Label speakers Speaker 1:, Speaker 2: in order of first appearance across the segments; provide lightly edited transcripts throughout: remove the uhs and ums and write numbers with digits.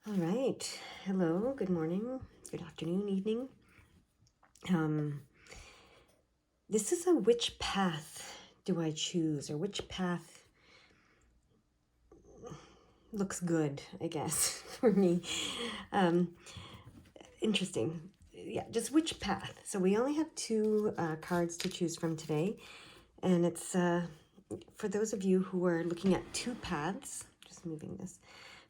Speaker 1: All right. Hello, good morning, good afternoon, evening. Um, this is a which path do I choose, or which path looks good, I guess, for me. Um, interesting. Yeah, just which path. So we only have two cards to choose from today. And it's for those of you who are looking at two paths, just moving this,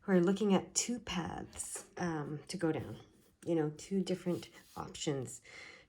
Speaker 1: who are looking at two paths to go down, two different options,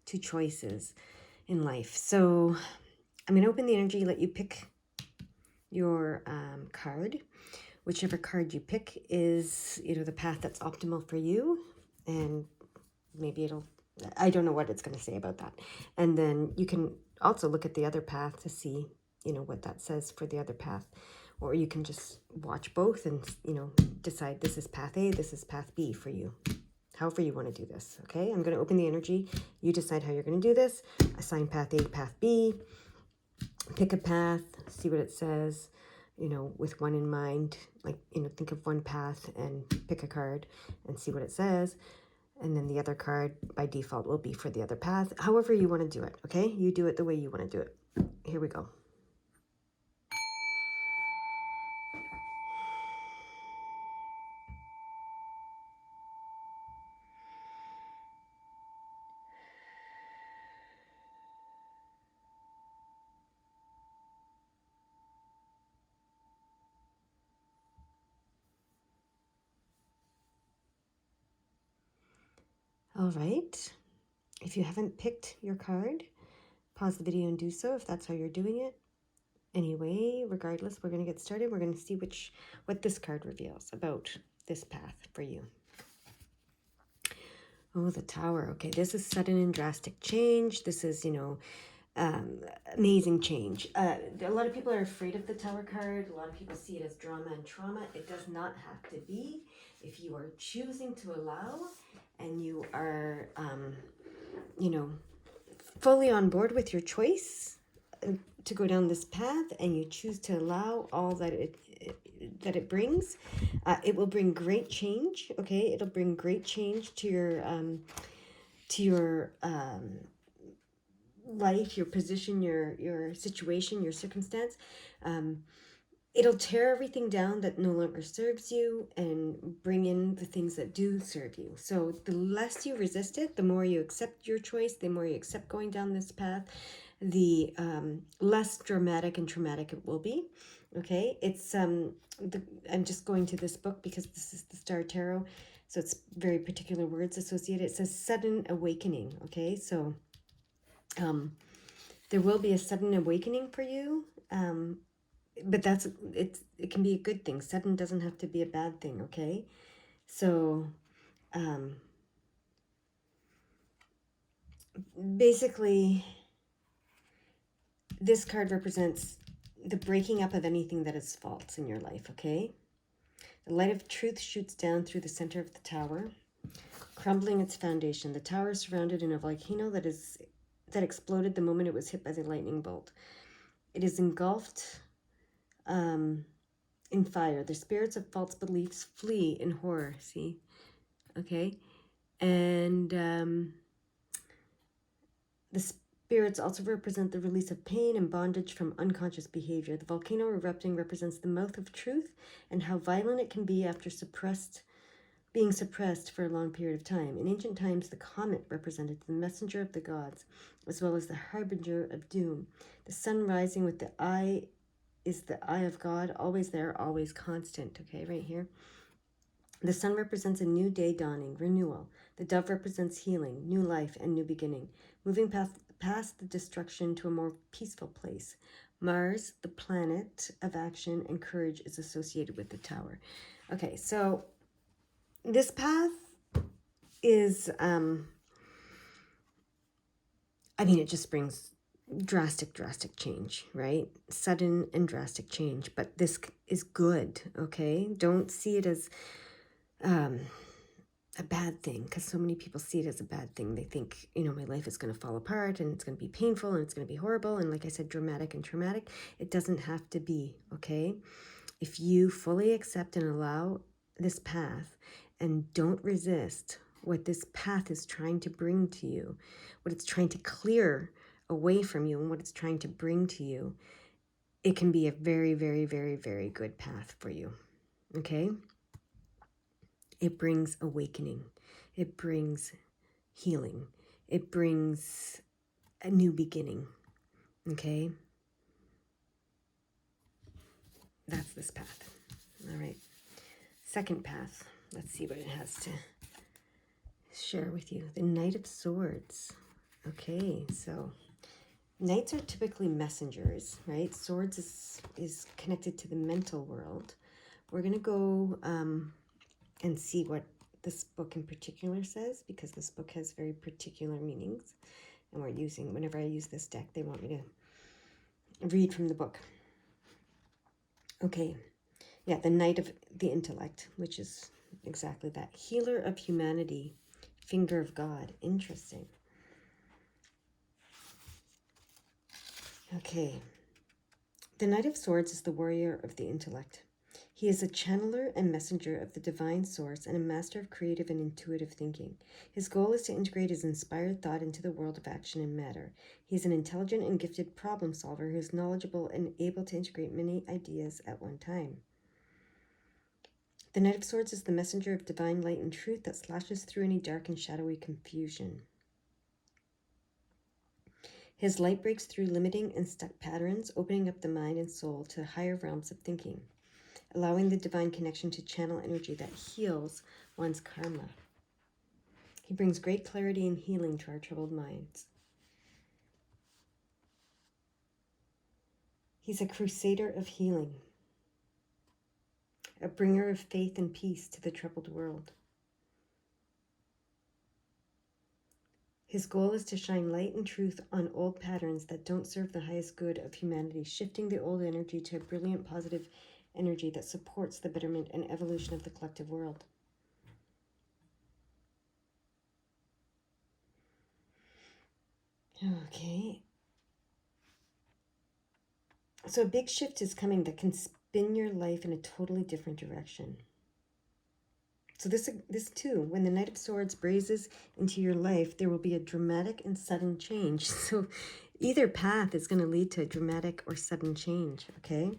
Speaker 1: two choices in life. So I'm going to open the energy, let you pick your card. Whichever card you pick is, the path that's optimal for you. And maybe I don't know what it's going to say about that. And then you can also look at the other path to see, what that says for the other path. Or you can just watch both and, decide this is path A, this is path B for you. However you want to do this, okay? I'm going to open the energy. You decide how you're going to do this. Assign path A, path B. Pick a path, see what it says, with one in mind. Like, think of one path and pick a card and see what it says. And then the other card by default will be for the other path. However you want to do it, okay? You do it the way you want to do it. Here we go. All right. If you haven't picked your card, pause the video and do so if that's how you're doing it. Anyway, regardless, we're going to get started. We're going to see what this card reveals about this path for you. Oh, the Tower. Okay, this is sudden and drastic change. This is, amazing change. A lot of people are afraid of the Tower card. A lot of people see it as drama and trauma. It does not have to be. If you are choosing to allow and you are, fully on board with your choice to go down this path, and you choose to allow all that it brings, it will bring great change. Okay, it'll bring great change to your life, your position, your situation, your circumstance. It'll tear everything down that no longer serves you and bring in the things that do serve you. So the less you resist it, the more you accept your choice, the more you accept going down this path, the less dramatic and traumatic it will be. Okay, it's I'm just going to this book because this is the Star Tarot, so it's very particular words associated. It says sudden awakening. Okay, so there will be a sudden awakening for you. But it can be a good thing. Sudden doesn't have to be a bad thing, okay? So basically, this card represents the breaking up of anything that is false in your life, okay? The light of truth shoots down through the center of the tower, crumbling its foundation. The tower is surrounded in a volcano that exploded the moment it was hit by the lightning bolt. It is engulfed in fire. The spirits of false beliefs flee in horror, see? Okay? And the spirits also represent the release of pain and bondage from unconscious behavior. The volcano erupting represents the mouth of truth and how violent it can be after being suppressed for a long period of time. In ancient times, the comet represented the messenger of the gods, as well as the harbinger of doom. The sun rising with the eye is the eye of God, always there, always constant. Okay, right here. The sun represents a new day dawning, renewal. The dove represents healing, new life, and new beginning, moving past the destruction to a more peaceful place. Mars, the planet of action and courage, is associated with the tower. Okay, so this path is, it just brings drastic change, right? Sudden and drastic change, but this is good, okay? Don't see it as a bad thing, because so many people see it as a bad thing. They think, my life is going to fall apart and it's going to be painful and it's going to be horrible. And like I said, dramatic and traumatic. It doesn't have to be, okay? If you fully accept and allow this path and don't resist what this path is trying to bring to you, what it's trying to clear away from you and what it's trying to bring to you, it can be a very, very, very, very good path for you. Okay? It brings awakening. It brings healing. It brings a new beginning. Okay? That's this path. All right. Second path. Let's see what it has to share with you. The Knight of Swords. Okay, so knights are typically messengers, right? Swords is connected to the mental world. We're going to go and see what this book in particular says, because this book has very particular meanings. And whenever I use this deck, they want me to read from the book. Okay, yeah, the Knight of the Intellect, which is exactly that. Healer of humanity, finger of God. Interesting. Okay, the Knight of Swords is the warrior of the intellect. He is a channeler and messenger of the divine source and a master of creative and intuitive thinking. His goal is to integrate his inspired thought into the world of action and matter. He is an intelligent and gifted problem solver who is knowledgeable and able to integrate many ideas at one time. The Knight of Swords is the messenger of divine light and truth that slashes through any dark and shadowy confusion. His light breaks through limiting and stuck patterns, opening up the mind and soul to higher realms of thinking, allowing the divine connection to channel energy that heals one's karma. He brings great clarity and healing to our troubled minds. He's a crusader of healing, a bringer of faith and peace to the troubled world. His goal is to shine light and truth on old patterns that don't serve the highest good of humanity, shifting the old energy to a brilliant, positive energy that supports the betterment and evolution of the collective world. Okay. So a big shift is coming that can spin your life in a totally different direction. So this too, when the Knight of Swords braces into your life, there will be a dramatic and sudden change. So either path is going to lead to a dramatic or sudden change, okay?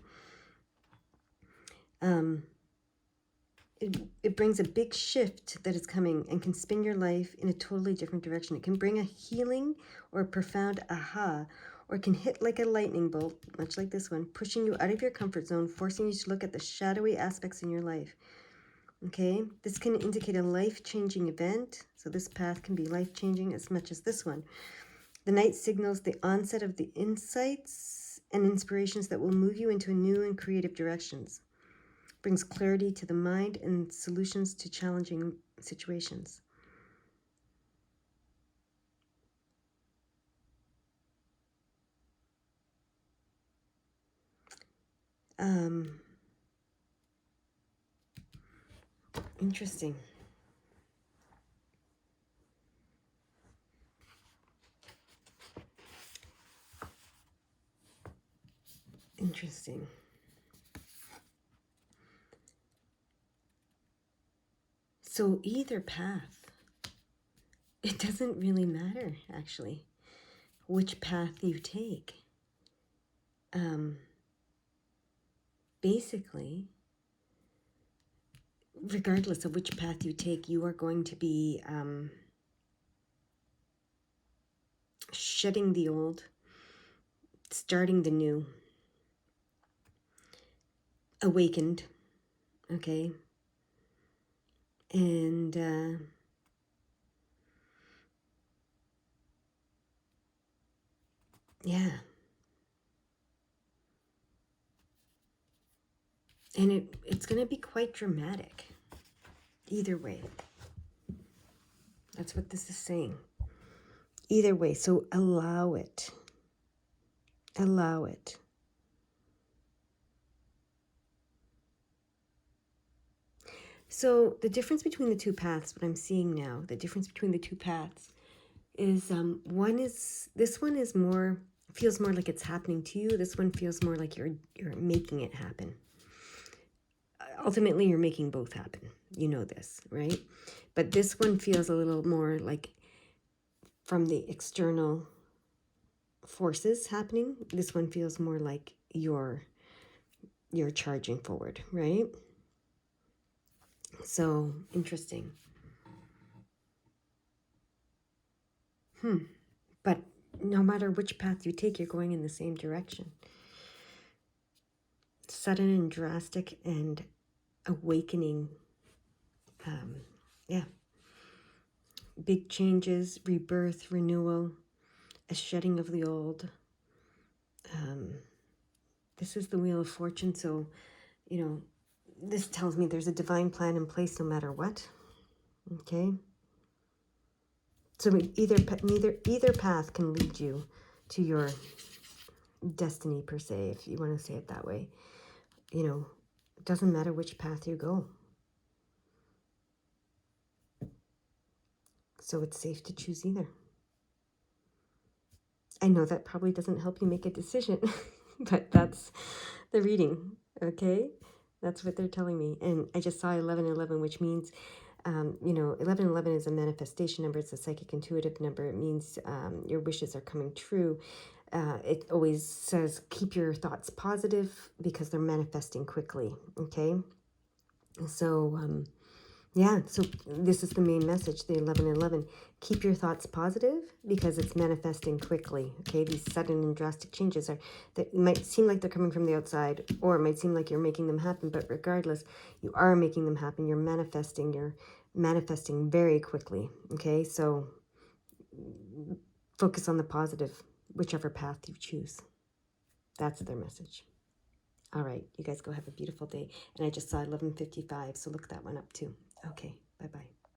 Speaker 1: It brings a big shift that is coming and can spin your life in a totally different direction. It can bring a healing or a profound aha, or it can hit like a lightning bolt, much like this one, pushing you out of your comfort zone, forcing you to look at the shadowy aspects in your life. Okay, this can indicate a life-changing event. So this path can be life-changing as much as this one. The Knight signals the onset of the insights and inspirations that will move you into new and creative directions. Brings clarity to the mind and solutions to challenging situations. Interesting. Interesting. So either path, it doesn't really matter, actually, which path you take. Basically, regardless of which path you take, you are going to be shedding the old, starting the new, awakened, okay? And yeah. And it's going to be quite dramatic. Either way. That's what this is saying. Either way. So allow it. Allow it. So the difference between the two paths, what I'm seeing now, the difference between the two paths is this one is more, feels more like it's happening to you. This one feels more like you're making it happen. ultimately you're making both happen. You know this, right? But this one feels a little more like from the external forces happening. This one feels more like you're charging forward, right? So interesting. But no matter which path you take, you're going in the same direction. Sudden and drastic and awakening. Yeah. Big changes, rebirth, renewal, a shedding of the old. This is the Wheel of Fortune. So, this tells me there's a divine plan in place no matter what. Okay. So either path can lead you to your destiny per se, if you want to say it that way. It doesn't matter which path you go. So it's safe to choose either. I know that probably doesn't help you make a decision, but that's the reading, okay? That's what they're telling me. And I just saw 1111, which means, 1111 is a manifestation number. It's a psychic intuitive number. It means your wishes are coming true. It always says keep your thoughts positive because they're manifesting quickly, okay? So, so this is the main message, the 1111. Keep your thoughts positive because it's manifesting quickly, okay? These sudden and drastic changes that might seem like they're coming from the outside, or it might seem like you're making them happen, but regardless, you are making them happen. You're manifesting very quickly, okay? So focus on the positive, whichever path you choose. That's their message. All right, you guys go have a beautiful day. And I just saw 11:55, so look that one up too. Okay.